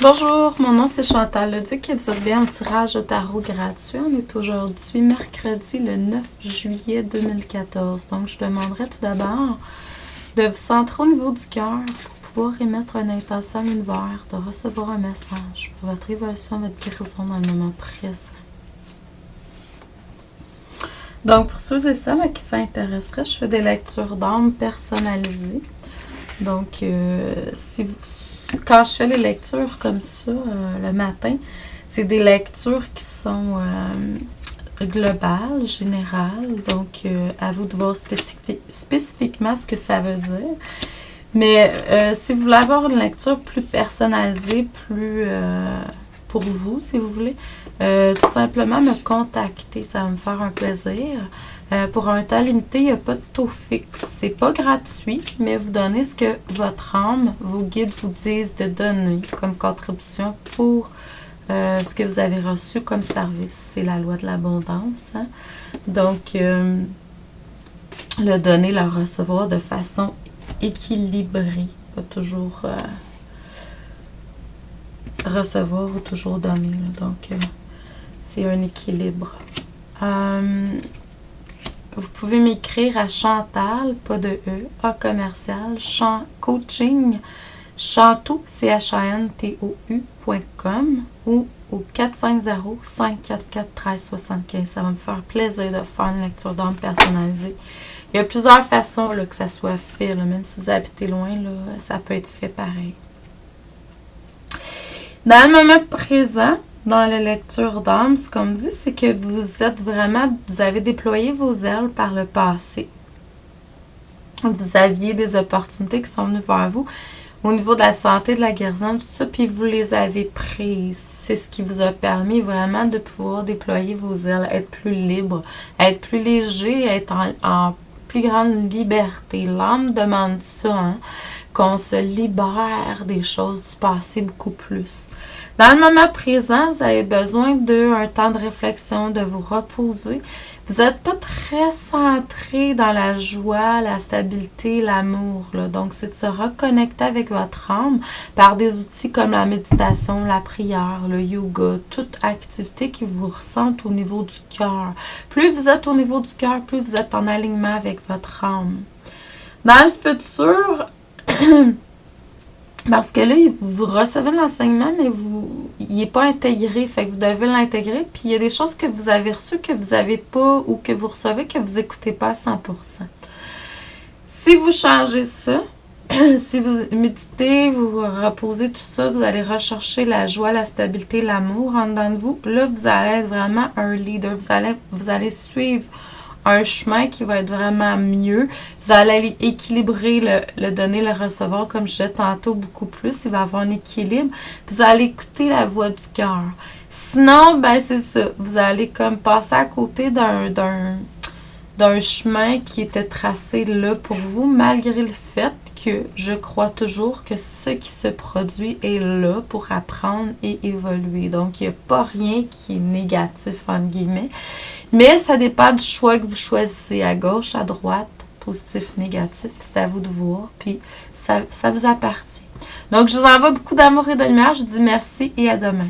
Bonjour, mon nom c'est Chantal Leduc et vous êtes bien au tirage au tarot gratuit. On est aujourd'hui mercredi le 9 juillet 2014. Donc je demanderai tout d'abord de vous centrer au niveau du cœur pour pouvoir émettre une intention à l'univers, de recevoir un message pour votre évolution, votre guérison dans le moment présent. Donc pour ceux et celles à qui ça intéresserait, je fais des lectures d'âme personnalisées. Donc, quand je fais les lectures comme ça le matin, c'est des lectures qui sont globales, générales. Donc, à vous de voir spécifiquement ce que ça veut dire. Mais si vous voulez avoir une lecture plus personnalisée, plus pour vous, si vous voulez, tout simplement me contacter. Ça va me faire un plaisir. Pour un temps limité, il n'y a pas de taux fixe. C'est pas gratuit, mais vous donnez ce que votre âme, vos guides vous disent de donner comme contribution pour ce que vous avez reçu comme service. C'est la loi de l'abondance. Hein? Donc, le donner, le recevoir de façon équilibrée. Pas toujours recevoir ou toujours donner. Là. Donc, c'est un équilibre. Vous pouvez m'écrire à Chantal, pas de E, A commercial, coaching, chantou, chantou.com ou au 450-544-1375. Ça va me faire plaisir de faire une lecture d'âme personnalisée. Il y a plusieurs façons là, que ça soit fait, là, même si vous habitez loin, là, ça peut être fait pareil. Dans le moment présent, dans la lecture d'âme, ce qu'on me dit, c'est que vous avez déployé vos ailes par le passé. Vous aviez des opportunités qui sont venues vers vous au niveau de la santé, de la guérison, tout ça, puis vous les avez prises. C'est ce qui vous a permis vraiment de pouvoir déployer vos ailes, être plus libre, être plus léger, être en plus grande liberté. L'âme demande ça, hein, qu'on se libère des choses du passé beaucoup plus. Dans le moment présent, vous avez besoin d'un temps de réflexion, de vous reposer. Vous n'êtes pas très centré dans la joie, la stabilité, l'amour. Donc, c'est de se reconnecter avec votre âme par des outils comme la méditation, la prière, le yoga, toute activité qui vous ressente au niveau du cœur. Plus vous êtes au niveau du cœur, plus vous êtes en alignement avec votre âme. Dans le futur, parce que là, vous recevez l'enseignement, mais il n'est pas intégré. Fait que vous devez l'intégrer. Puis il y a des choses que vous avez reçues que vous n'avez pas ou que vous recevez que vous n'écoutez pas à 100%. Si vous changez ça, si vous méditez, vous vous reposez, tout ça, vous allez rechercher la joie, la stabilité, l'amour en dedans de vous. Là, vous allez être vraiment un leader. Vous allez suivre un chemin qui va être vraiment mieux. Vous allez équilibrer le donner, le recevoir, comme je disais tantôt, beaucoup plus. Il va y avoir un équilibre. Puis vous allez écouter la voix du cœur. Sinon, ben c'est ça. Vous allez comme passer à côté d'un chemin qui était tracé là pour vous, malgré le fait que je crois toujours que ce qui se produit est là pour apprendre et évoluer. Donc, il n'y a pas rien qui est négatif, entre guillemets. Mais ça dépend du choix que vous choisissez, à gauche, à droite, positif, négatif. C'est à vous de voir, puis ça vous appartient. Donc, je vous envoie beaucoup d'amour et de lumière. Je vous dis merci et à demain.